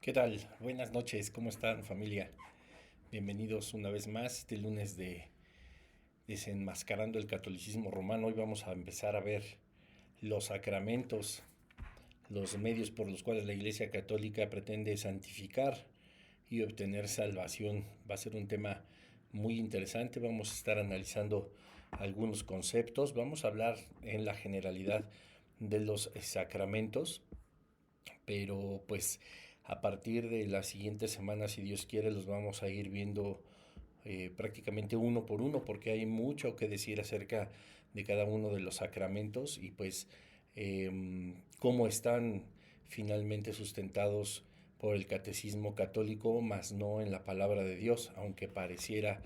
¿Qué tal? Buenas noches, ¿cómo están familia? Bienvenidos una vez más este lunes de Desenmascarando el Catolicismo Romano. Hoy vamos a empezar a ver los sacramentos, los medios por los cuales la Iglesia Católica pretende santificar y obtener salvación. Va a ser un tema muy interesante, vamos a estar analizando algunos conceptos, vamos a hablar en la generalidad de los sacramentos, pero pues a partir de la siguiente semana, si Dios quiere, los vamos a ir viendo prácticamente uno por uno, porque hay mucho que decir acerca de cada uno de los sacramentos y pues cómo están finalmente sustentados por el catecismo católico, más no en la palabra de Dios, aunque pareciera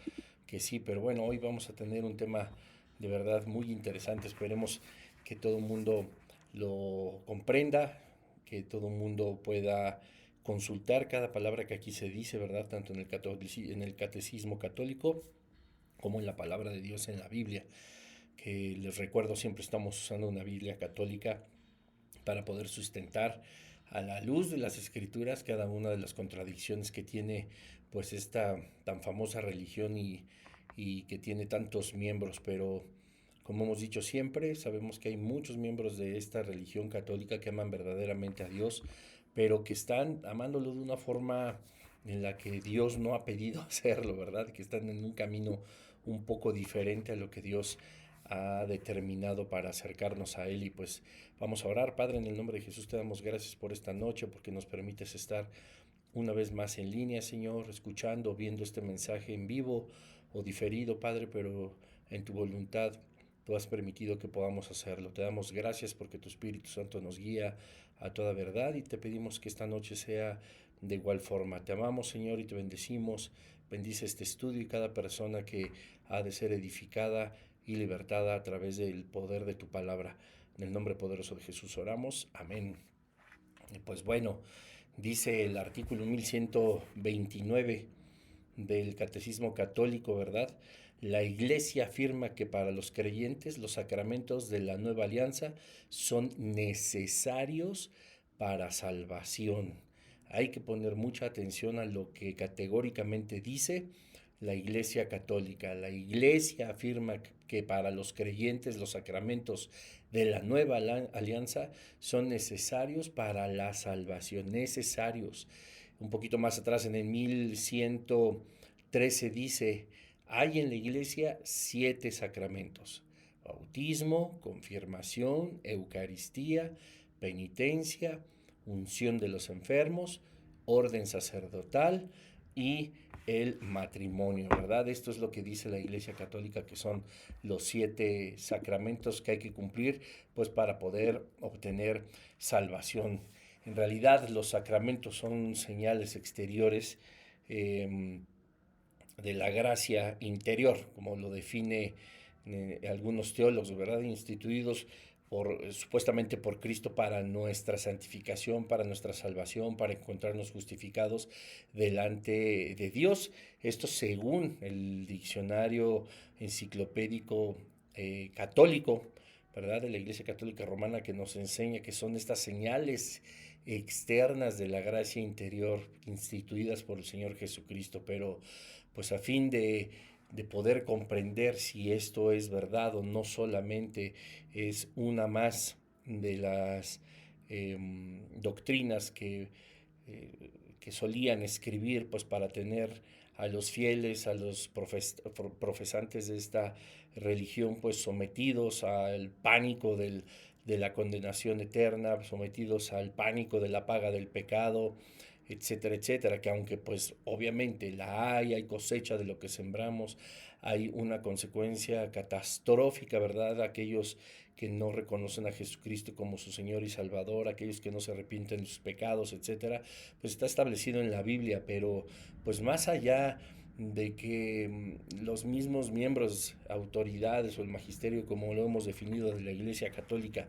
que sí. Pero bueno, hoy vamos a tener un tema de verdad muy interesante. Esperemos que todo el mundo lo comprenda, que todo el mundo pueda consultar cada palabra que aquí se dice, ¿verdad? Tanto en el catecismo católico como en la palabra de Dios en la Biblia, que les recuerdo siempre estamos usando una Biblia católica para poder sustentar a la luz de las escrituras cada una de las contradicciones que tiene pues esta tan famosa religión y que tiene tantos miembros, pero como hemos dicho siempre, sabemos que hay muchos miembros de esta religión católica que aman verdaderamente a Dios, pero que están amándolo de una forma en la que Dios no ha pedido hacerlo, ¿verdad? Que están en un camino un poco diferente a lo que Dios ha determinado para acercarnos a Él. Y pues vamos a orar. Padre, en el nombre de Jesús te damos gracias por esta noche, porque nos permites estar una vez más en línea, Señor, escuchando, viendo este mensaje en vivo o diferido, Padre, pero en tu voluntad tú has permitido que podamos hacerlo. Te damos gracias porque tu Espíritu Santo nos guía a toda verdad y te pedimos que esta noche sea de igual forma. Te amamos, Señor, y te bendecimos. Bendice este estudio y cada persona que ha de ser edificada y libertada a través del poder de tu palabra. En el nombre poderoso de Jesús oramos. Amén. Y pues bueno, dice el artículo 1129 del Catecismo Católico, ¿verdad? La Iglesia afirma que para los creyentes los sacramentos de la nueva alianza son necesarios para salvación. Hay que poner mucha atención a lo que categóricamente dice la Iglesia Católica. La Iglesia afirma que para los creyentes los sacramentos de la nueva alianza son necesarios para la salvación, necesarios. Un poquito más atrás, en el 1113 dice, hay en la iglesia 7 sacramentos: bautismo, confirmación, eucaristía, penitencia, unción de los enfermos, orden sacerdotal y el matrimonio, ¿verdad? Esto es lo que dice la Iglesia Católica, que son los 7 sacramentos que hay que cumplir, pues para poder obtener salvación. En realidad los sacramentos son señales exteriores de la gracia interior, como lo define algunos teólogos, ¿verdad? Instituidos supuestamente por Cristo para nuestra santificación, para nuestra salvación, para encontrarnos justificados delante de Dios. Esto según el diccionario enciclopédico católico, ¿verdad? De la Iglesia Católica Romana, que nos enseña que son estas señales externas de la gracia interior instituidas por el Señor Jesucristo, pero pues a fin de poder comprender si esto es verdad o no solamente es una más de las doctrinas que solían escribir pues para tener a los fieles, a los profesantes de esta religión pues sometidos al pánico de la condenación eterna, sometidos al pánico de la paga del pecado, etcétera, etcétera, que aunque pues obviamente la hay cosecha de lo que sembramos, hay una consecuencia catastrófica, ¿verdad? Aquellos que no reconocen a Jesucristo como su Señor y Salvador, aquellos que no se arrepienten de sus pecados, etcétera, pues está establecido en la Biblia, pero pues más allá de que los mismos miembros, autoridades o el magisterio, como lo hemos definido de la Iglesia Católica,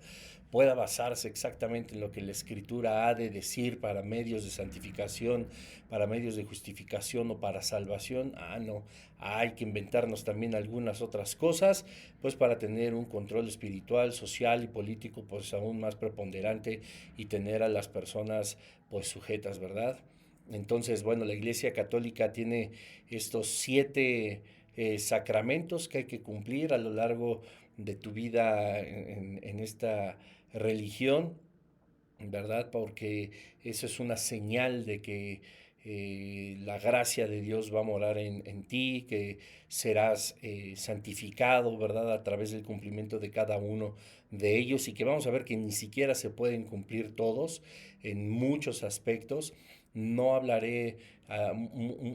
pueda basarse exactamente en lo que la Escritura ha de decir para medios de santificación, para medios de justificación o para salvación. No, hay que inventarnos también algunas otras cosas, pues para tener un control espiritual, social y político pues aún más preponderante y tener a las personas pues sujetas, ¿verdad? Entonces, bueno, la Iglesia Católica tiene estos 7 sacramentos que hay que cumplir a lo largo de tu vida en esta religión, ¿verdad? Porque eso es una señal de que la gracia de Dios va a morar en ti, que serás santificado, ¿verdad? A través del cumplimiento de cada uno de ellos y que vamos a ver que ni siquiera se pueden cumplir todos en muchos aspectos. No hablaré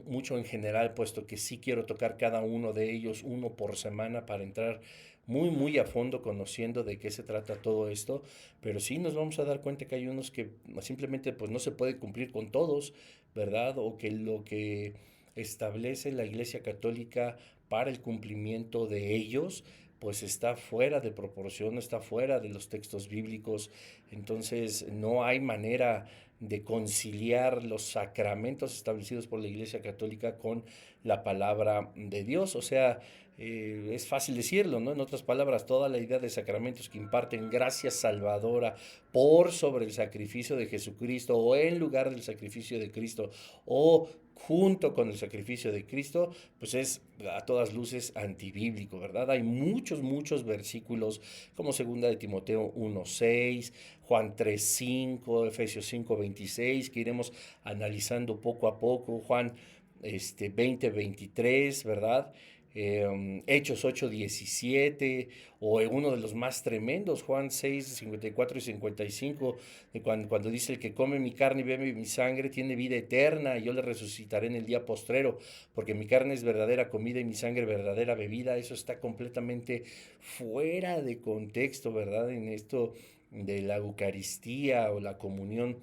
mucho en general, puesto que sí quiero tocar cada uno de ellos, uno por semana, para entrar muy a fondo conociendo de qué se trata todo esto, pero sí nos vamos a dar cuenta que hay unos que simplemente pues no se puede cumplir con todos, ¿verdad? O que lo que establece la Iglesia Católica para el cumplimiento de ellos pues está fuera de proporción, está fuera de los textos bíblicos, entonces no hay manera de conciliar los sacramentos establecidos por la Iglesia Católica con la palabra de Dios, o sea, es fácil decirlo, ¿no? En otras palabras, toda la idea de sacramentos que imparten gracia salvadora por sobre el sacrificio de Jesucristo o en lugar del sacrificio de Cristo o junto con el sacrificio de Cristo, pues es a todas luces antibíblico, ¿verdad? Hay muchos versículos como segunda de Timoteo 1:6, Juan 3:5, Efesios 5:26, que iremos analizando poco a poco, Juan 20:23, ¿verdad? Hechos 8:17, o uno de los más tremendos, Juan 6:54 y 55, cuando dice: el que come mi carne y bebe mi sangre tiene vida eterna, y yo le resucitaré en el día postrero, porque mi carne es verdadera comida y mi sangre verdadera bebida. Eso está completamente fuera de contexto, ¿verdad? En esto de la Eucaristía o la comunión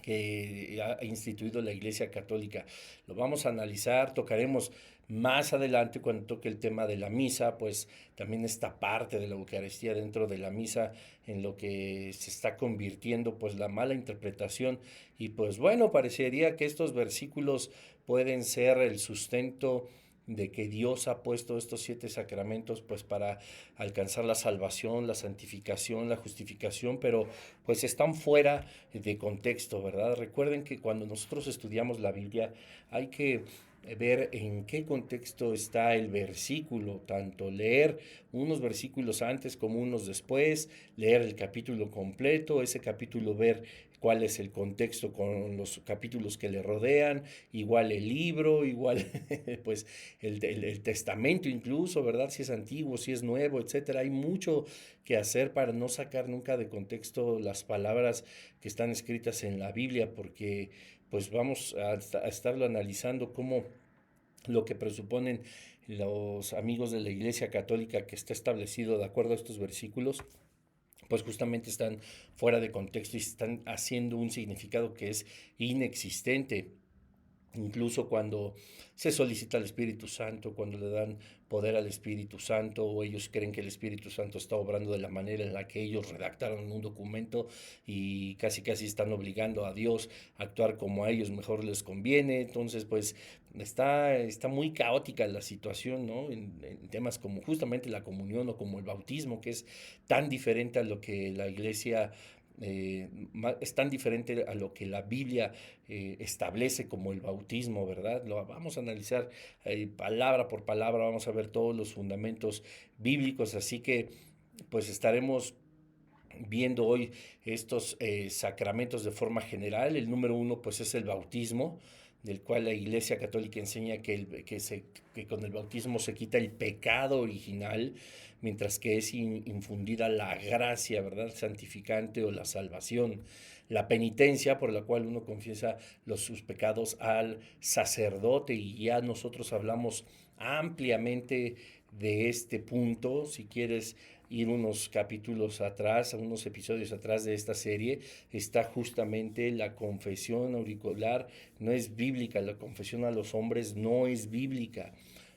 que ha instituido la Iglesia Católica. Lo vamos a analizar, tocaremos más adelante cuando toque el tema de la misa, pues también esta parte de la Eucaristía dentro de la misa en lo que se está convirtiendo pues la mala interpretación, y pues bueno, parecería que estos versículos pueden ser el sustento de que Dios ha puesto estos 7 sacramentos pues para alcanzar la salvación, la santificación, la justificación, pero pues están fuera de contexto, ¿verdad? Recuerden que cuando nosotros estudiamos la Biblia hay que ver en qué contexto está el versículo, tanto leer unos versículos antes como unos después, leer el capítulo completo, ese capítulo ver cuál es el contexto con los capítulos que le rodean, igual el libro, igual pues el testamento incluso, ¿verdad? Si es antiguo, si es nuevo, etcétera. Hay mucho que hacer para no sacar nunca de contexto las palabras que están escritas en la Biblia, porque pues vamos a estarlo analizando como lo que presuponen los amigos de la Iglesia Católica que está establecido de acuerdo a estos versículos, pues justamente están fuera de contexto y están haciendo un significado que es inexistente. Incluso cuando se solicita al Espíritu Santo, cuando le dan poder al Espíritu Santo, o ellos creen que el Espíritu Santo está obrando de la manera en la que ellos redactaron un documento y casi están obligando a Dios a actuar como a ellos mejor les conviene. Entonces, pues está muy caótica la situación, ¿no? En temas como justamente la comunión o como el bautismo, que es tan diferente a lo que la iglesia es tan diferente a lo que la Biblia establece como el bautismo, ¿verdad? Lo vamos a analizar palabra por palabra, vamos a ver todos los fundamentos bíblicos, así que pues estaremos viendo hoy estos sacramentos de forma general. El número uno pues es el bautismo, del cual la Iglesia Católica enseña que con el bautismo se quita el pecado original, mientras que es infundida la gracia, ¿verdad? Santificante o la salvación. La penitencia, por la cual uno confiesa sus pecados al sacerdote, y ya nosotros hablamos ampliamente de este punto. Si quieres ir unos capítulos atrás, unos episodios atrás de esta serie, está justamente la confesión auricular. No es bíblica, la confesión a los hombres no es bíblica.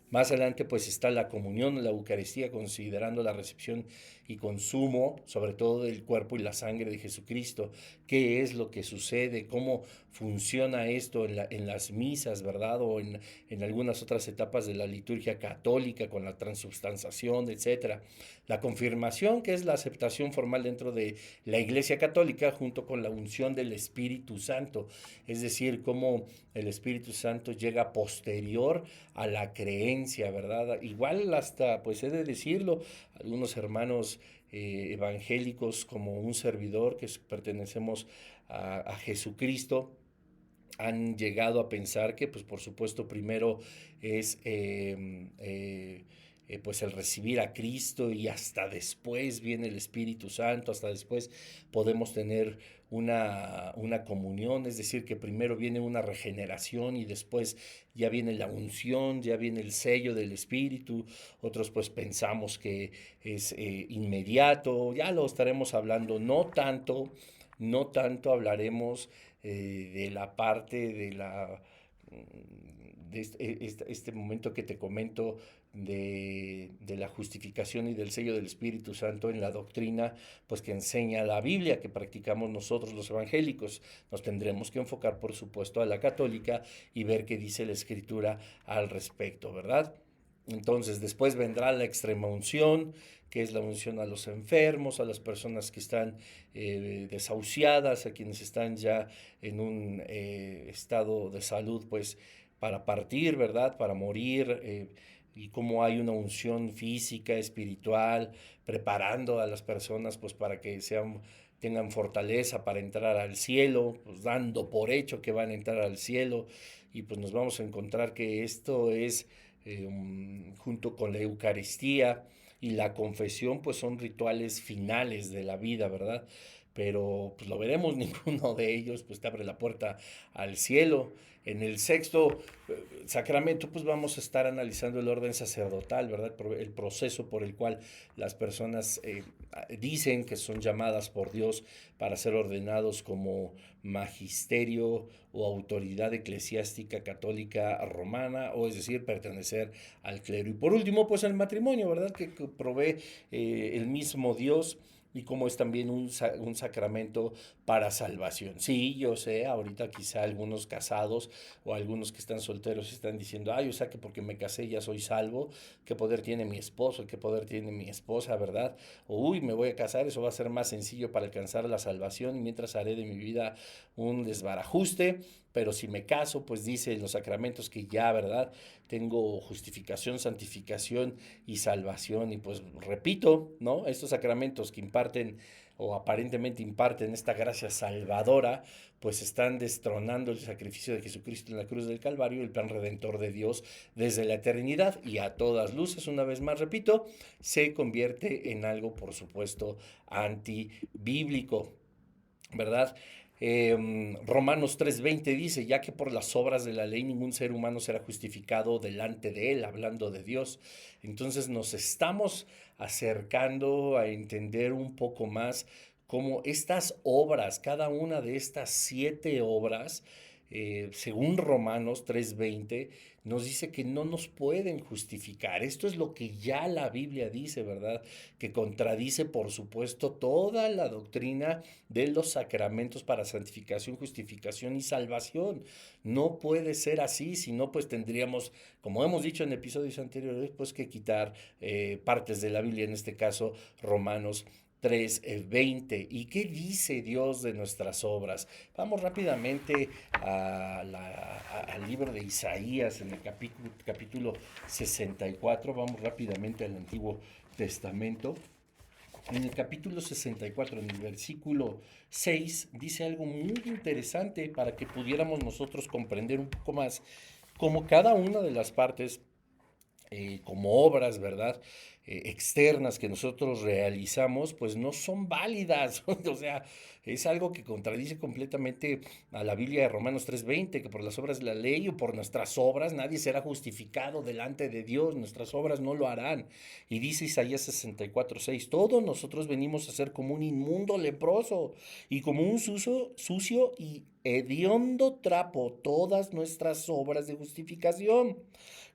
Más adelante pues está la comunión, la Eucaristía, considerando la recepción y consumo, sobre todo del cuerpo y la sangre de Jesucristo. ¿Qué es lo que sucede? ¿Cómo funciona esto en las misas, verdad? O en algunas otras etapas de la liturgia católica, con la transubstanciación, etcétera. La confirmación, que es la aceptación formal dentro de la Iglesia Católica, junto con la unción del Espíritu Santo. Es decir, cómo el Espíritu Santo llega posterior a la creencia, ¿verdad? Igual hasta, pues he de decirlo, algunos hermanos evangélicos como un servidor que pertenecemos a Jesucristo, han llegado a pensar que, pues por supuesto, primero es pues el recibir a Cristo y hasta después viene el Espíritu Santo, hasta después podemos tener una comunión, es decir, que primero viene una regeneración y después ya viene la unción, ya viene el sello del Espíritu. Otros pues pensamos que es inmediato, ya lo estaremos hablando, no tanto hablaremos de la parte de este momento que te comento de la justificación y del sello del Espíritu Santo en la doctrina, pues que enseña la Biblia, que practicamos nosotros los evangélicos. Nos tendremos que enfocar, por supuesto, a la católica y ver qué dice la Escritura al respecto, ¿verdad? Entonces, después vendrá la extrema unción, que es la unción a los enfermos, a las personas que están desahuciadas, a quienes están ya en un estado de salud, pues, para partir, ¿verdad? Para morir, y cómo hay una unción física, espiritual, preparando a las personas, pues, para que tengan fortaleza para entrar al cielo, pues dando por hecho que van a entrar al cielo, y pues nos vamos a encontrar que esto es junto con la Eucaristía y la confesión, pues son rituales finales de la vida, ¿verdad? Pero pues lo veremos, ninguno de ellos pues te abre la puerta al cielo. En el sexto sacramento pues vamos a estar analizando el orden sacerdotal, ¿verdad? El proceso por el cual las personas dicen que son llamadas por Dios para ser ordenados como magisterio o autoridad eclesiástica católica romana, o es decir, pertenecer al clero. Y por último, pues el matrimonio, ¿verdad? Que provee el mismo Dios y como es también un sacramento para salvación. Sí, yo sé, ahorita quizá algunos casados o algunos que están solteros están diciendo, ay, o sea que porque me casé ya soy salvo, qué poder tiene mi esposo, qué poder tiene mi esposa, ¿verdad? O, uy, me voy a casar, eso va a ser más sencillo para alcanzar la salvación, mientras haré de mi vida un desbarajuste, pero si me caso, pues dice en los sacramentos que ya, ¿verdad? Tengo justificación, santificación y salvación. Y pues repito, ¿no? Estos sacramentos que imparten o aparentemente imparten esta gracia salvadora, pues están destronando el sacrificio de Jesucristo en la cruz del Calvario, el plan redentor de Dios desde la eternidad, y a todas luces, una vez más repito, se convierte en algo, por supuesto, antibíblico, ¿verdad? Romanos 3:20 dice, ya que por las obras de la ley ningún ser humano será justificado delante de él, hablando de Dios. Entonces nos estamos acercando a entender un poco más cómo estas obras, cada una de estas 7 obras, según Romanos 3:20, nos dice que no nos pueden justificar. Esto es lo que ya la Biblia dice, ¿verdad? Que contradice, por supuesto, toda la doctrina de los sacramentos para santificación, justificación y salvación. No puede ser así, si no, pues tendríamos, como hemos dicho en episodios anteriores, pues que quitar partes de la Biblia, en este caso Romanos 3:20. ¿Y qué dice Dios de nuestras obras? Vamos rápidamente al libro de Isaías, en el capítulo 64. Vamos rápidamente al Antiguo Testamento. En el capítulo 64, en el versículo 6, dice algo muy interesante para que pudiéramos nosotros comprender un poco más cómo cada una de las partes como obras, ¿verdad? externas que nosotros realizamos, pues no son válidas. O sea, es algo que contradice completamente a la Biblia de Romanos 3:20, que por las obras de la ley o por nuestras obras nadie será justificado delante de Dios, nuestras obras no lo harán. Y dice Isaías 64:6, todos nosotros venimos a ser como un inmundo leproso y como un sucio y hediondo trapo todas nuestras obras de justificación.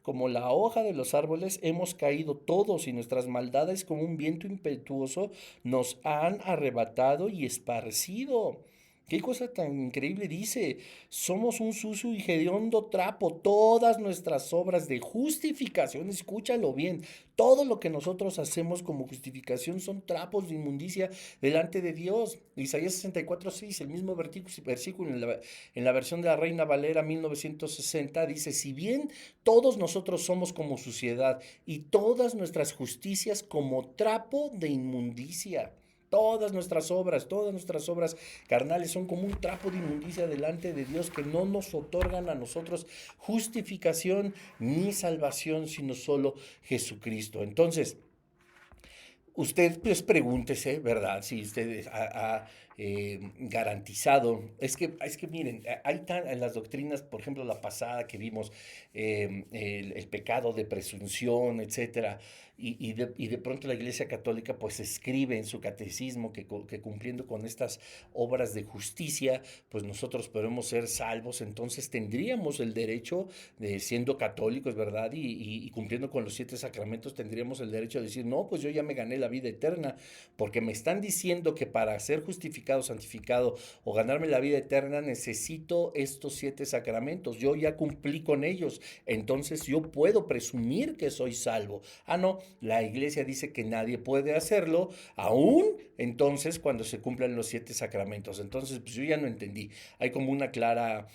Como la hoja de los árboles hemos caído todos y nuestras maldades como un viento impetuoso nos han arrebatado y esparcido. Qué cosa tan increíble dice, somos un sucio y hediondo trapo, todas nuestras obras de justificación, escúchalo bien, todo lo que nosotros hacemos como justificación son trapos de inmundicia delante de Dios. Isaías 64:6, el mismo versículo en la versión de la Reina Valera 1960 dice, si bien todos nosotros somos como suciedad y todas nuestras justicias como trapo de inmundicia. Todas nuestras obras carnales son como un trapo de inmundicia delante de Dios que no nos otorgan a nosotros justificación ni salvación, sino solo Jesucristo. Entonces, usted pues pregúntese, ¿verdad? Si usted ha garantizado. Es que miren, hay tan en las doctrinas, por ejemplo, la pasada que vimos, el pecado de presunción, etcétera, y de pronto la Iglesia Católica pues escribe en su catecismo que cumpliendo con estas obras de justicia, pues nosotros podemos ser salvos, entonces tendríamos el derecho de, siendo católicos, ¿verdad? Y cumpliendo con los 7 sacramentos, tendríamos el derecho de decir, no, pues yo ya me gané la vida eterna, porque me están diciendo que para ser justificado, santificado o ganarme la vida eterna necesito estos 7 sacramentos. Yo ya cumplí con ellos, entonces yo puedo presumir que soy salvo. Ah, no, la iglesia dice que nadie puede hacerlo, aún entonces cuando se cumplan los 7 sacramentos. Entonces, pues yo ya no entendí. Hay como una clara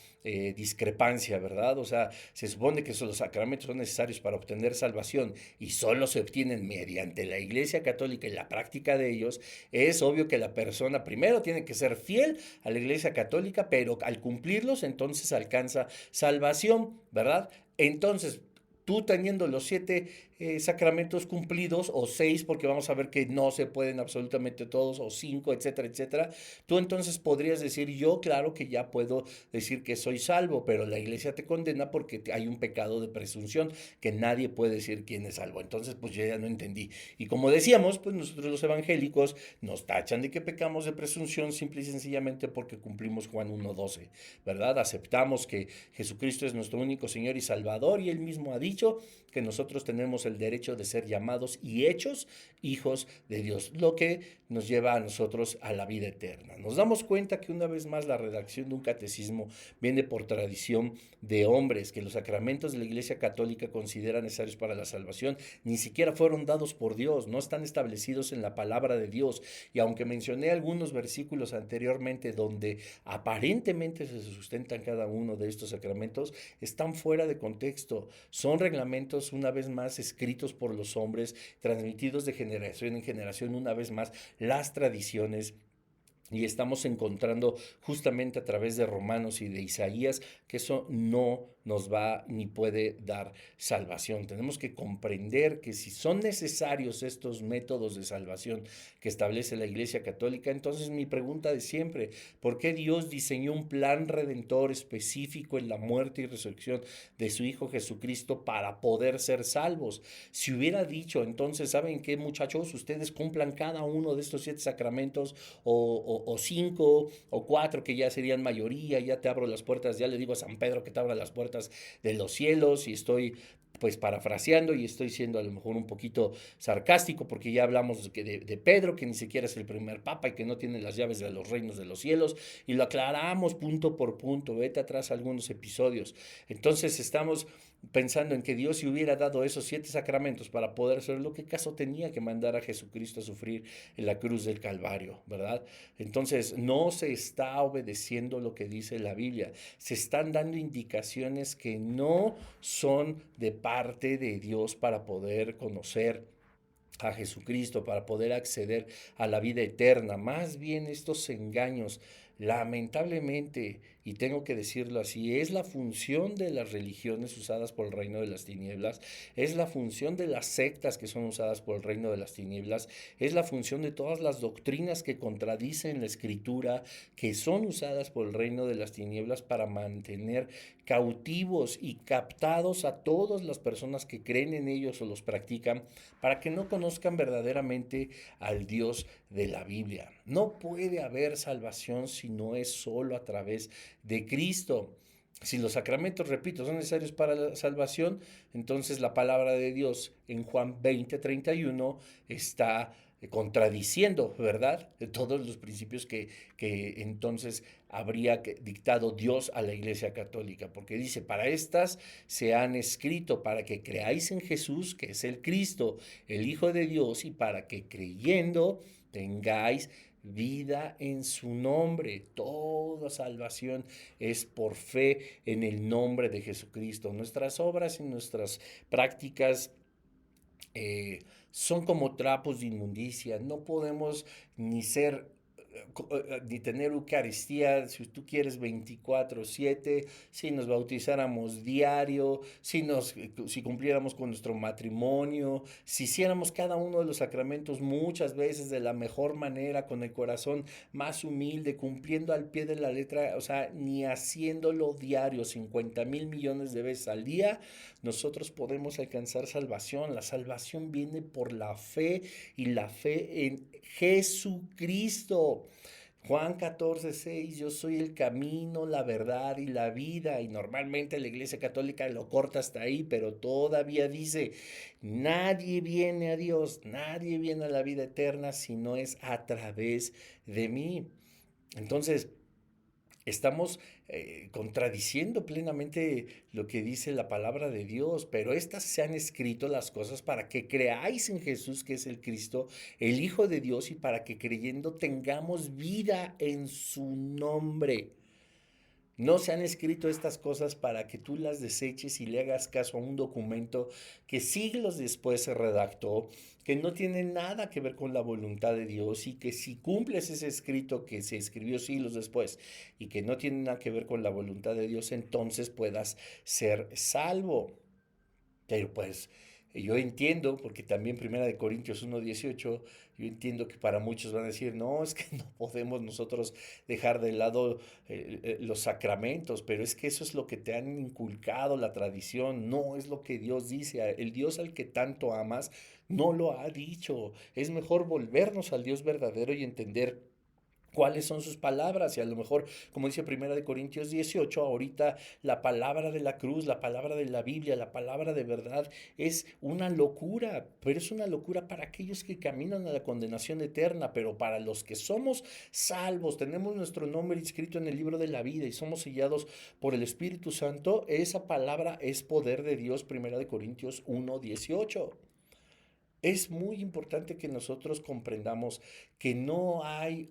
discrepancia, ¿verdad? O sea, se supone que los sacramentos son necesarios para obtener salvación y solo se obtienen mediante la Iglesia Católica y la práctica de ellos. Es obvio que la persona primero tiene que ser fiel a la Iglesia Católica, pero al cumplirlos entonces alcanza salvación, ¿verdad? Entonces, tú teniendo los 7 sacramentos cumplidos, o 6, porque vamos a ver que no se pueden absolutamente todos, o 5, etcétera, etcétera, tú entonces podrías decir, yo claro que ya puedo decir que soy salvo, pero la iglesia te condena porque hay un pecado de presunción, que nadie puede decir quién es salvo. Entonces, pues yo ya no entendí. Y como decíamos, pues nosotros los evangélicos nos tachan de que pecamos de presunción simple y sencillamente porque cumplimos Juan 1:12, ¿verdad? Aceptamos que Jesucristo es nuestro único Señor y Salvador, y Él mismo ha dicho que nosotros tenemos el derecho de ser llamados y hechos hijos de Dios, lo que nos lleva a nosotros a la vida eterna. Nos damos cuenta que una vez más la redacción de un catecismo viene por tradición de hombres, que los sacramentos de la Iglesia Católica considera necesarios para la salvación, ni siquiera fueron dados por Dios, no están establecidos en la palabra de Dios. Y aunque mencioné algunos versículos anteriormente donde aparentemente se sustentan cada uno de estos sacramentos, están fuera de contexto, son reglamentos una vez más escritos por los hombres, transmitidos de generación en generación, una vez más las tradiciones. Y estamos encontrando justamente a través de Romanos y de Isaías que eso no nos va ni puede dar salvación. Tenemos que comprender que si son necesarios estos métodos de salvación que establece la Iglesia Católica, entonces mi pregunta de siempre, ¿por qué Dios diseñó un plan redentor específico en la muerte y resurrección de su Hijo Jesucristo para poder ser salvos? Si hubiera dicho, entonces, ¿saben qué, muchachos? Ustedes cumplan cada uno de estos 7 sacramentos, o 5 o 4, que ya serían mayoría, ya te abro las puertas, ya le digo a San Pedro que te abra las puertas de los cielos, y estoy pues parafraseando y estoy siendo a lo mejor un poquito sarcástico, porque ya hablamos de Pedro, que ni siquiera es el primer papa y que no tiene las llaves de los reinos de los cielos, y lo aclaramos punto por punto, vete atrás algunos episodios. Entonces estamos pensando en que Dios, si hubiera dado esos 7 sacramentos para poder hacerlo, ¿qué caso tenía que mandar a Jesucristo a sufrir en la cruz del Calvario, verdad? Entonces no se está obedeciendo lo que dice la Biblia, se están dando indicaciones que no son de parte de Dios para poder conocer a Jesucristo, para poder acceder a la vida eterna. Más bien estos engaños, lamentablemente, y tengo que decirlo así, es la función de las religiones usadas por el reino de las tinieblas, es la función de las sectas que son usadas por el reino de las tinieblas, es la función de todas las doctrinas que contradicen la escritura, que son usadas por el reino de las tinieblas para mantener cautivos y captados a todas las personas que creen en ellos o los practican, para que no conozcan verdaderamente al Dios de la Biblia. No puede haber salvación si no es solo a través de Cristo. Si los sacramentos, repito, son necesarios para la salvación, entonces la palabra de Dios en Juan 20:31 está contradiciendo, ¿verdad? De todos los principios que entonces habría dictado Dios a la Iglesia Católica, porque dice, para estas se han escrito, para que creáis en Jesús, que es el Cristo, el Hijo de Dios, y para que creyendo tengáis vida en su nombre. Toda salvación es por fe en el nombre de Jesucristo. Nuestras obras y nuestras prácticas son como trapos de inmundicia. No podemos ni ser ni tener Eucaristía, si tú quieres, 24/7, si nos bautizáramos diario, si cumpliéramos con nuestro matrimonio, si hiciéramos cada uno de los sacramentos muchas veces de la mejor manera, con el corazón más humilde, cumpliendo al pie de la letra, o sea, ni haciéndolo diario 50,000 millones de veces al día, nosotros podemos alcanzar salvación. La salvación viene por la fe y la fe en Jesucristo. Juan 14:6, yo soy el camino, la verdad y la vida. Y normalmente la Iglesia Católica lo corta hasta ahí, pero todavía dice, nadie viene a Dios, nadie viene a la vida eterna si no es a través de mí. Entonces, estamos contradiciendo plenamente lo que dice la palabra de Dios, pero estas se han escrito las cosas para que creáis en Jesús, que es el Cristo, el Hijo de Dios, y para que creyendo tengamos vida en su nombre. No se han escrito estas cosas para que tú las deseches y le hagas caso a un documento que siglos después se redactó, que no tiene nada que ver con la voluntad de Dios, y que si cumples ese escrito que se escribió siglos después y que no tiene nada que ver con la voluntad de Dios, entonces puedas ser salvo. Pero pues yo entiendo, porque también Primera de Corintios 1:18, yo entiendo que para muchos van a decir, no, es que no podemos nosotros dejar de lado los sacramentos, pero es que eso es lo que te han inculcado la tradición, no es lo que Dios dice. El Dios al que tanto amas no lo ha dicho. Es mejor volvernos al Dios verdadero y entender cuáles son sus palabras, y a lo mejor, como dice Primera de Corintios 18, ahorita la palabra de la cruz, la palabra de la Biblia, la palabra de verdad es una locura, pero es una locura para aquellos que caminan a la condenación eterna, pero para los que somos salvos, tenemos nuestro nombre inscrito en el libro de la vida y somos sellados por el Espíritu Santo, esa palabra es poder de Dios. Primera de Corintios 1:18. Es muy importante que nosotros comprendamos que no hay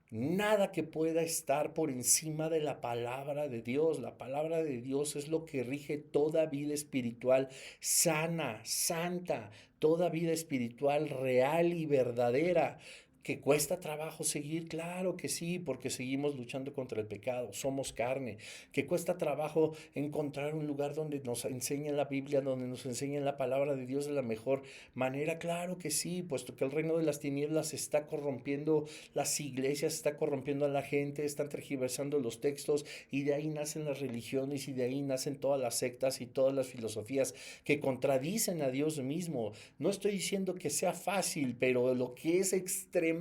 nada que pueda estar por encima de la palabra de Dios. La palabra de Dios es lo que rige toda vida espiritual sana, santa, toda vida espiritual real y verdadera. ¿Que cuesta trabajo seguir? Claro que sí, porque seguimos luchando contra el pecado, somos carne. ¿Que cuesta trabajo encontrar un lugar donde nos enseñen la Biblia, donde nos enseñen la palabra de Dios de la mejor manera? Claro que sí, puesto que el reino de las tinieblas está corrompiendo las iglesias, está corrompiendo a la gente, están tergiversando los textos, y de ahí nacen las religiones, y de ahí nacen todas las sectas y todas las filosofías que contradicen a Dios mismo. No estoy diciendo que sea fácil, pero lo que es extremadamente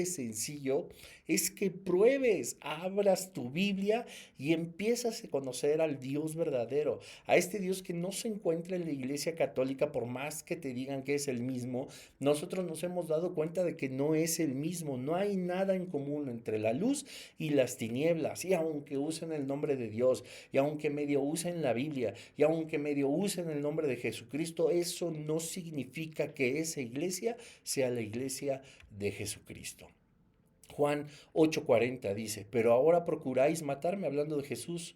sencillo es que pruebes, abras tu Biblia y empiezas a conocer al Dios verdadero, a este Dios que no se encuentra en la Iglesia Católica, por más que te digan que es el mismo. Nosotros nos hemos dado cuenta de que no es el mismo, no hay nada en común entre la luz y las tinieblas, y aunque usen el nombre de Dios, y aunque medio usen la Biblia, y aunque medio usen el nombre de Jesucristo, eso no significa que esa iglesia sea la iglesia de Jesucristo. Juan 8:40 dice, pero ahora procuráis matarme, hablando de Jesús.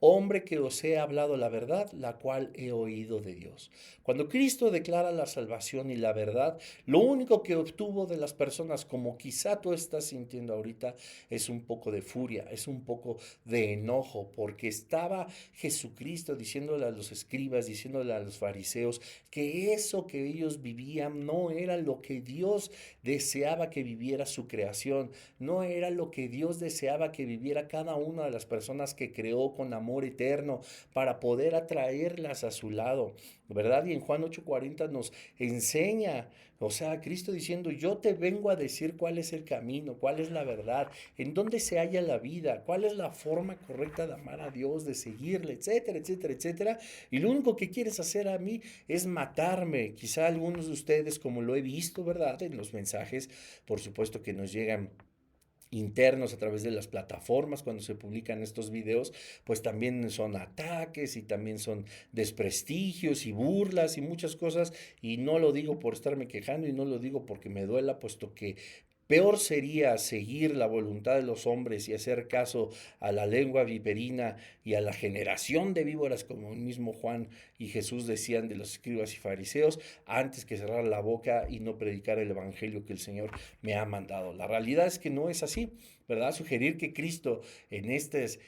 hombre que os he hablado la verdad, la cual he oído de Dios. Cuando Cristo declara la salvación y la verdad, lo único que obtuvo de las personas, como quizá tú estás sintiendo ahorita, es un poco de furia, es un poco de enojo, porque estaba Jesucristo diciéndole a los escribas, diciéndole a los fariseos, que eso que ellos vivían no era lo que Dios deseaba que viviera su creación, no era lo que Dios deseaba que viviera cada una de las personas que creó con amor eterno para poder atraerlas a su lado, ¿verdad? Y en Juan 8:40 nos enseña, o sea, Cristo diciendo, yo te vengo a decir cuál es el camino, cuál es la verdad, en dónde se halla la vida, cuál es la forma correcta de amar a Dios, de seguirle, etcétera, etcétera, etcétera. Y lo único que quieres hacer a mí es matarme. Quizá algunos de ustedes, como lo he visto, ¿verdad? En los mensajes, por supuesto que nos llegan internos a través de las plataformas cuando se publican estos videos, pues también son ataques y también son desprestigios y burlas y muchas cosas, y no lo digo por estarme quejando y no lo digo porque me duela, puesto que peor sería seguir la voluntad de los hombres y hacer caso a la lengua viperina y a la generación de víboras, como el mismo Juan y Jesús decían de los escribas y fariseos, antes que cerrar la boca y no predicar el evangelio que el Señor me ha mandado. La realidad es que no es así, ¿verdad? Sugerir que Cristo en estas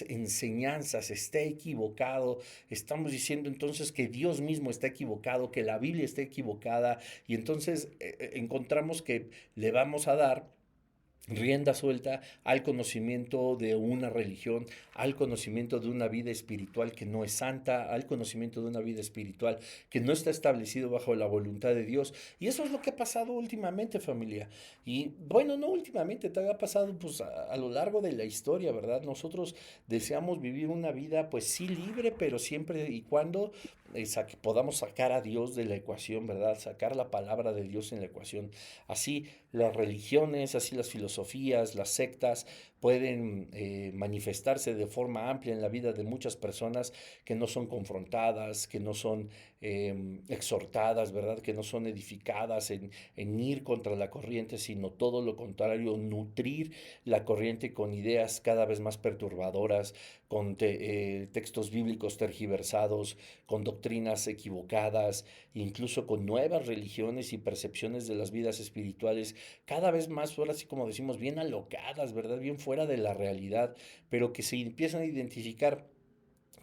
enseñanzas esté equivocado, estamos diciendo entonces que Dios mismo está equivocado, que la Biblia está equivocada, y entonces encontramos que le vamos a dar rienda suelta al conocimiento de una religión, al conocimiento de una vida espiritual que no es santa, al conocimiento de una vida espiritual que no está establecido bajo la voluntad de Dios. Y eso es lo que ha pasado últimamente, familia. Y bueno, no últimamente, te ha pasado pues a lo largo de la historia, ¿verdad? Nosotros deseamos vivir una vida pues sí libre, pero siempre y cuando podamos sacar a Dios de la ecuación, ¿verdad? Sacar la palabra de Dios en la ecuación. Así las religiones, así las filosofías, las sectas pueden manifestarse de forma amplia en la vida de muchas personas que no son confrontadas, que no son exhortadas, ¿verdad? Que no son edificadas en ir contra la corriente, sino todo lo contrario, nutrir la corriente con ideas cada vez más perturbadoras, con textos bíblicos tergiversados, con doctrinas equivocadas, incluso con nuevas religiones y percepciones de las vidas espirituales cada vez más, ahora sí como decimos, bien alocadas, ¿verdad? Bien fuera de la realidad, pero que se empiezan a identificar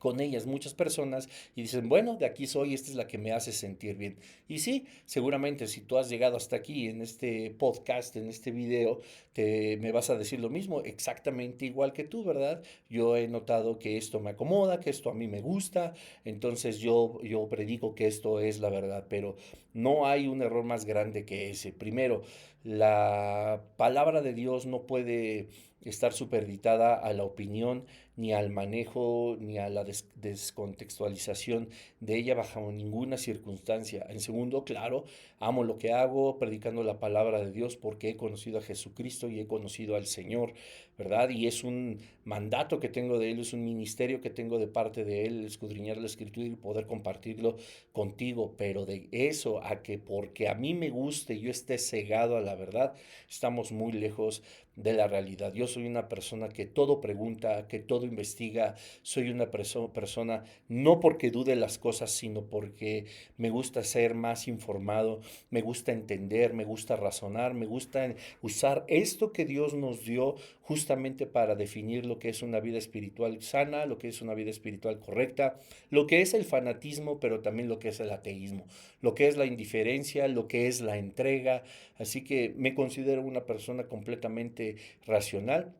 con ellas muchas personas y dicen, bueno, de aquí soy, esta es la que me hace sentir bien. Y sí, seguramente si tú has llegado hasta aquí en este podcast, en este video, me vas a decir lo mismo, exactamente igual que tú, ¿verdad? Yo he notado que esto me acomoda, que esto a mí me gusta, entonces yo predico que esto es la verdad, pero no hay un error más grande que ese. Primero, la palabra de Dios no puede estar supeditada a la opinión, ni al manejo, ni a la descontextualización de ella bajo ninguna circunstancia. En segundo, claro, amo lo que hago, predicando la palabra de Dios porque he conocido a Jesucristo y he conocido al Señor, ¿verdad? Y es un mandato que tengo de Él, es un ministerio que tengo de parte de Él, escudriñar la Escritura y poder compartirlo contigo, pero de eso a que porque a mí me guste yo esté cegado a la verdad, estamos muy lejos de la realidad. Yo soy una persona que todo pregunta, que todo investiga, soy una persona no porque dude las cosas, sino porque me gusta ser más informado, me gusta entender, me gusta razonar, me gusta usar esto que Dios nos dio justamente para definir lo que es una vida espiritual sana, lo que es una vida espiritual correcta, lo que es el fanatismo, pero también lo que es el ateísmo, lo que es la indiferencia, lo que es la entrega. Así que me considero una persona completamente racional.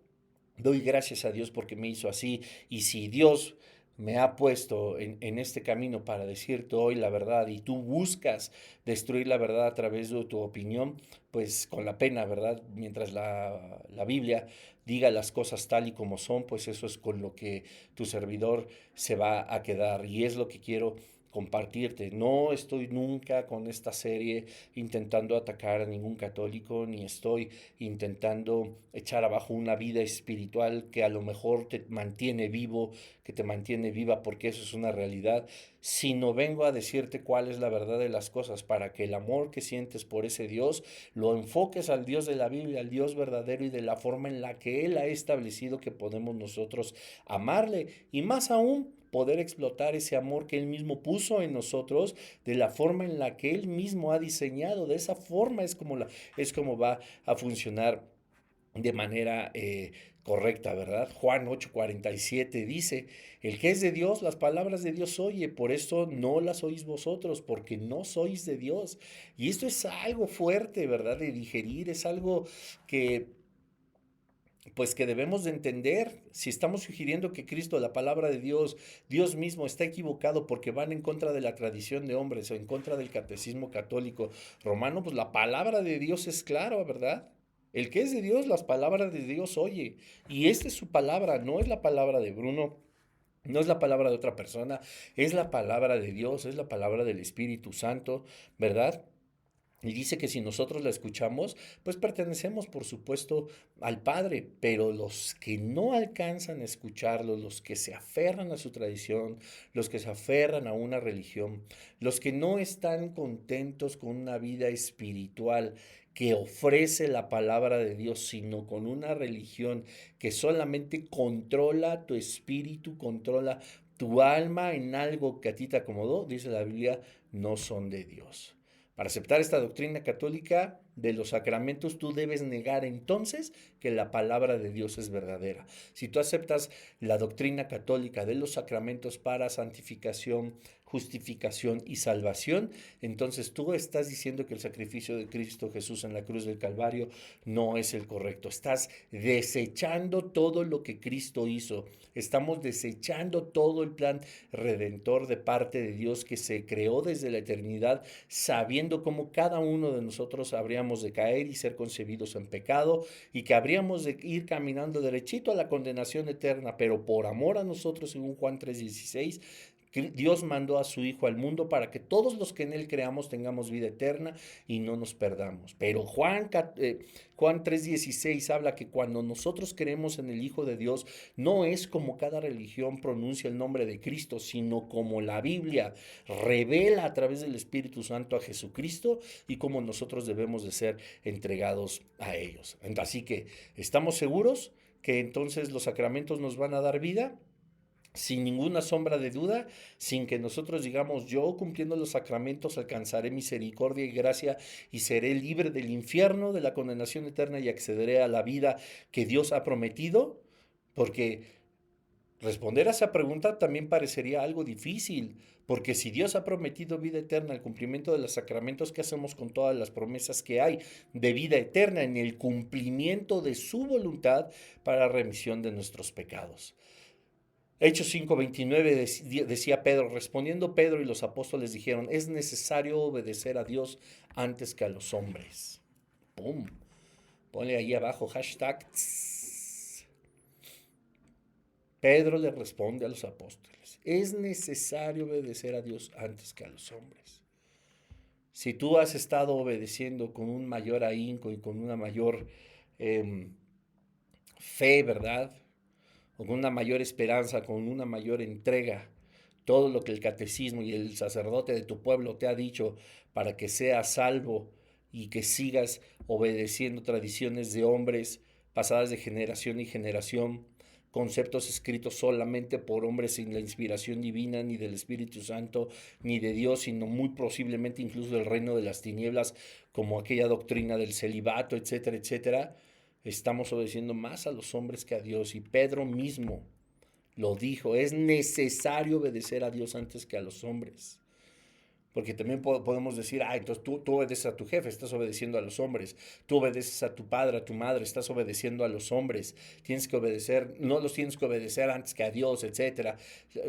Doy gracias a Dios porque me hizo así. Y si Dios me ha puesto en este camino para decirte hoy la verdad y tú buscas destruir la verdad a través de tu opinión, pues con la pena, ¿verdad? Mientras la Biblia diga las cosas tal y como son, pues eso es con lo que tu servidor se va a quedar. Y es lo que quiero compartirte. No estoy nunca con esta serie intentando atacar a ningún católico, ni estoy intentando echar abajo una vida espiritual que a lo mejor te mantiene vivo, que te mantiene viva, porque eso es una realidad, sino vengo a decirte cuál es la verdad de las cosas, para que el amor que sientes por ese Dios lo enfoques al Dios de la Biblia, al Dios verdadero y de la forma en la que Él ha establecido que podemos nosotros amarle, y más aún poder explotar ese amor que Él mismo puso en nosotros de la forma en la que Él mismo ha diseñado. De esa forma es como va a funcionar de manera correcta, ¿verdad? Juan 8:47 dice, el que es de Dios, las palabras de Dios oye, por eso no las oís vosotros, porque no sois de Dios. Y esto es algo fuerte, ¿verdad? De digerir, es algo que pues que debemos de entender. Si estamos sugiriendo que Cristo, la palabra de Dios, Dios mismo está equivocado porque van en contra de la tradición de hombres o en contra del catecismo católico romano, pues la palabra de Dios es clara, ¿verdad? El que es de Dios, las palabras de Dios oye. Y esta es su palabra, no es la palabra de Bruno, no es la palabra de otra persona, es la palabra de Dios, es la palabra del Espíritu Santo, ¿verdad? Y dice que si nosotros la escuchamos, pues pertenecemos, por supuesto, al Padre, pero los que no alcanzan a escucharlo, los que se aferran a su tradición, los que se aferran a una religión, los que no están contentos con una vida espiritual que ofrece la palabra de Dios, sino con una religión que solamente controla tu espíritu, controla tu alma en algo que a ti te acomodó, dice la Biblia, no son de Dios. Para aceptar esta doctrina católica de los sacramentos, tú debes negar entonces que la palabra de Dios es verdadera. Si tú aceptas la doctrina católica de los sacramentos para santificación, justificación y salvación, entonces tú estás diciendo que el sacrificio de Cristo Jesús en la cruz del Calvario no es el correcto. Estás desechando todo lo que Cristo hizo. Estamos desechando todo el plan redentor de parte de Dios que se creó desde la eternidad, sabiendo cómo cada uno de nosotros habríamos de caer y ser concebidos en pecado y que habríamos de ir caminando derechito a la condenación eterna, pero por amor a nosotros, según Juan 3:16, Dios mandó a su Hijo al mundo para que todos los que en Él creamos tengamos vida eterna y no nos perdamos. Pero Juan 3:16 habla que cuando nosotros creemos en el Hijo de Dios, no es como cada religión pronuncia el nombre de Cristo, sino como la Biblia revela a través del Espíritu Santo a Jesucristo y como nosotros debemos de ser entregados a ellos. Así que estamos seguros que entonces los sacramentos nos van a dar vida sin ninguna sombra de duda, sin que nosotros digamos, yo cumpliendo los sacramentos alcanzaré misericordia y gracia y seré libre del infierno, de la condenación eterna y accederé a la vida que Dios ha prometido, porque responder a esa pregunta también parecería algo difícil, porque si Dios ha prometido vida eterna, el cumplimiento de los sacramentos, ¿qué hacemos con todas las promesas que hay de vida eterna en el cumplimiento de su voluntad para remisión de nuestros pecados? Hechos 5:29 decía Pedro, respondiendo Pedro y los apóstoles dijeron, es necesario obedecer a Dios antes que a los hombres. ¡Pum! Ponle ahí abajo hashtag. Pedro le responde a los apóstoles, es necesario obedecer a Dios antes que a los hombres. Si tú has estado obedeciendo con un mayor ahínco y con una mayor fe, ¿verdad? Con una mayor esperanza, con una mayor entrega, todo lo que el catecismo y el sacerdote de tu pueblo te ha dicho para que seas salvo y que sigas obedeciendo tradiciones de hombres pasadas de generación y generación, conceptos escritos solamente por hombres sin la inspiración divina, ni del Espíritu Santo, ni de Dios, sino muy posiblemente incluso del reino de las tinieblas, como aquella doctrina del celibato, etcétera, etcétera. Estamos obedeciendo más a los hombres que a Dios. Y Pedro mismo lo dijo, es necesario obedecer a Dios antes que a los hombres. Porque también podemos decir, entonces tú obedeces a tu jefe, estás obedeciendo a los hombres. Tú obedeces a tu padre, a tu madre, estás obedeciendo a los hombres. Tienes que obedecer, no los tienes que obedecer antes que a Dios, etcétera.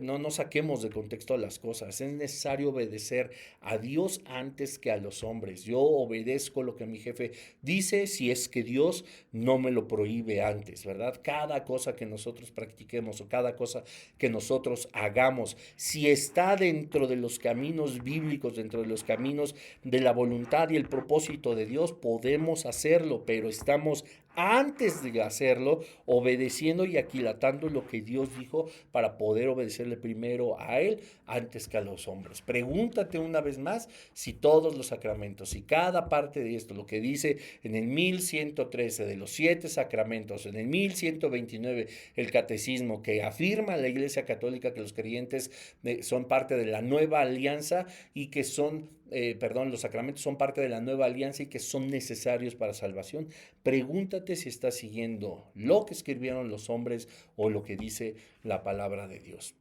No saquemos de contexto las cosas. Es necesario obedecer a Dios antes que a los hombres. Yo obedezco lo que mi jefe dice si es que Dios no me lo prohíbe antes, ¿verdad? Cada cosa que nosotros practiquemos o cada cosa que nosotros hagamos, si está dentro de los caminos bíblicos, dentro de los caminos de la voluntad y el propósito de Dios, podemos hacerlo, pero estamos antes de hacerlo obedeciendo y aquilatando lo que Dios dijo para poder obedecerle primero a Él antes que a los hombres. Pregúntate una vez más si todos los sacramentos, si cada parte de esto, lo que dice en el 1113 de los 7 sacramentos, en el 1129 el catecismo que afirma la Iglesia Católica que los creyentes son parte de la nueva alianza y que los sacramentos son parte de la nueva alianza y que son necesarios para salvación. Pregúntate si estás siguiendo lo que escribieron los hombres o lo que dice la palabra de Dios.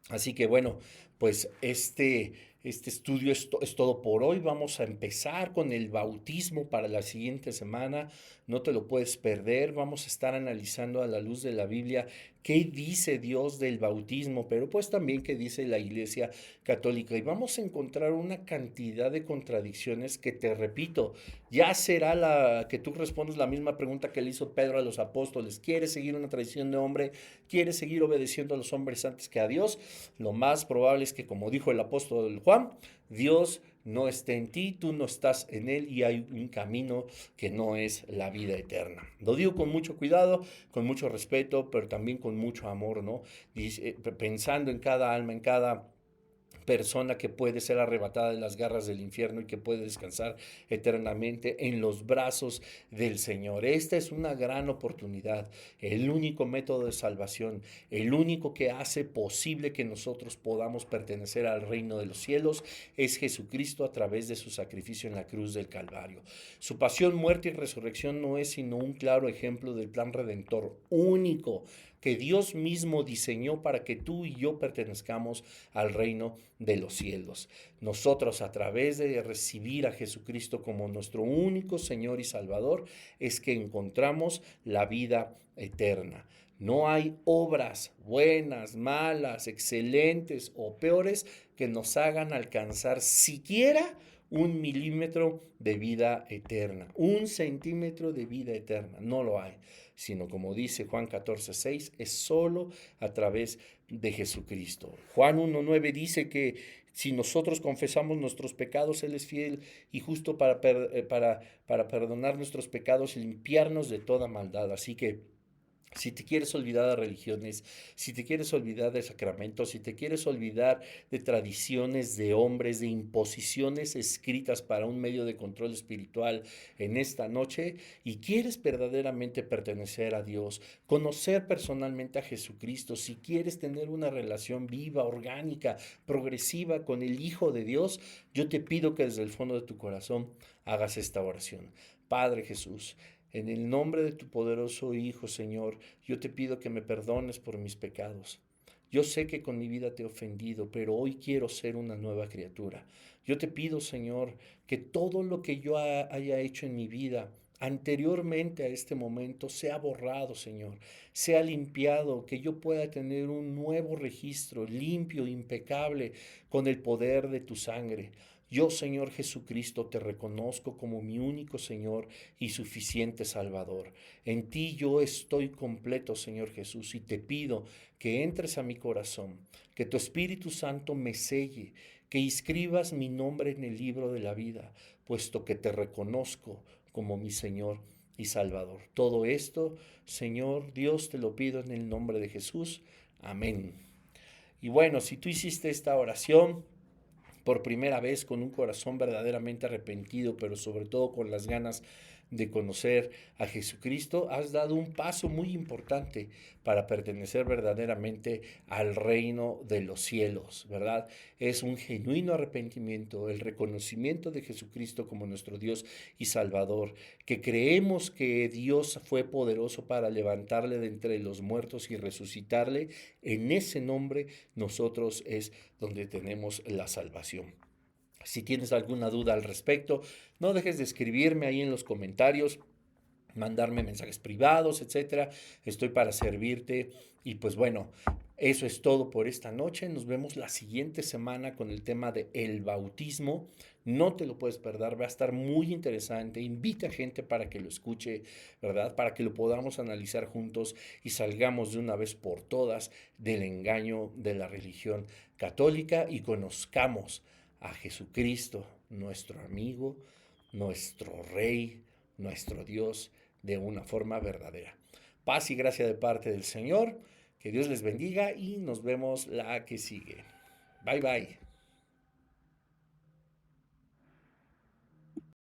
Así que bueno, pues este estudio es todo por hoy. Vamos a empezar con el bautismo para la siguiente semana. No te lo puedes perder. Vamos a estar analizando a la luz de la Biblia qué dice Dios del bautismo, pero pues también qué dice la Iglesia Católica. Y vamos a encontrar una cantidad de contradicciones que, te repito, ya será la que tú respondas la misma pregunta que le hizo Pedro a los apóstoles. ¿Quieres seguir una tradición de hombre? ¿Quieres seguir obedeciendo a los hombres antes que a Dios? Lo más probable es que, como dijo el apóstol Juan, Dios no esté en ti, tú no estás en él y hay un camino que no es la vida eterna. Lo digo con mucho cuidado, con mucho respeto, pero también con mucho amor, ¿no? Pensando en cada alma, en cada persona que puede ser arrebatada de las garras del infierno y que puede descansar eternamente en los brazos del Señor. Esta es una gran oportunidad, el único método de salvación, el único que hace posible que nosotros podamos pertenecer al reino de los cielos es Jesucristo a través de su sacrificio en la cruz del Calvario. Su pasión, muerte y resurrección no es sino un claro ejemplo del plan redentor único que Dios mismo diseñó para que tú y yo pertenezcamos al reino de los cielos. Nosotros, a través de recibir a Jesucristo como nuestro único Señor y Salvador, es que encontramos la vida eterna. No hay obras buenas, malas, excelentes o peores que nos hagan alcanzar siquiera 1 milímetro de vida eterna, 1 centímetro de vida eterna. No lo hay, sino como dice Juan 14:6, es solo a través de Jesucristo. Juan 1:9 dice que si nosotros confesamos nuestros pecados, Él es fiel y justo para perdonar nuestros pecados y limpiarnos de toda maldad. Así que si te quieres olvidar de religiones, si te quieres olvidar de sacramentos, si te quieres olvidar de tradiciones de hombres, de imposiciones escritas para un medio de control espiritual en esta noche y quieres verdaderamente pertenecer a Dios, conocer personalmente a Jesucristo, si quieres tener una relación viva, orgánica, progresiva con el Hijo de Dios, yo te pido que desde el fondo de tu corazón hagas esta oración. Padre Jesús, en el nombre de tu poderoso Hijo, Señor, yo te pido que me perdones por mis pecados. Yo sé que con mi vida te he ofendido, pero hoy quiero ser una nueva criatura. Yo te pido, Señor, que todo lo que yo haya hecho en mi vida anteriormente a este momento sea borrado, Señor, sea limpiado, que yo pueda tener un nuevo registro limpio, impecable, con el poder de tu sangre. Yo, Señor Jesucristo, te reconozco como mi único Señor y suficiente Salvador. En ti yo estoy completo, Señor Jesús, y te pido que entres a mi corazón, que tu Espíritu Santo me selle, que inscribas mi nombre en el libro de la vida, puesto que te reconozco como mi Señor y Salvador. Todo esto, Señor Dios, te lo pido en el nombre de Jesús. Amén. Y bueno, si tú hiciste esta oración por primera vez con un corazón verdaderamente arrepentido, pero sobre todo con las ganas de conocer a Jesucristo, has dado un paso muy importante para pertenecer verdaderamente al reino de los cielos, ¿verdad? Es un genuino arrepentimiento, el reconocimiento de Jesucristo como nuestro Dios y Salvador, que creemos que Dios fue poderoso para levantarle de entre los muertos y resucitarle. En ese nombre nosotros es donde tenemos la salvación. Si tienes alguna duda al respecto, no dejes de escribirme ahí en los comentarios, mandarme mensajes privados, etcétera. Estoy para servirte. Y pues bueno, eso es todo por esta noche. Nos vemos la siguiente semana con el tema de el bautismo. No te lo puedes perder, va a estar muy interesante. Invita a gente para que lo escuche, ¿verdad? Para que lo podamos analizar juntos y salgamos de una vez por todas del engaño de la religión católica y conozcamos a Jesucristo, nuestro amigo, nuestro Rey, nuestro Dios, de una forma verdadera. Paz y gracia de parte del Señor, que Dios les bendiga y nos vemos la que sigue. Bye bye.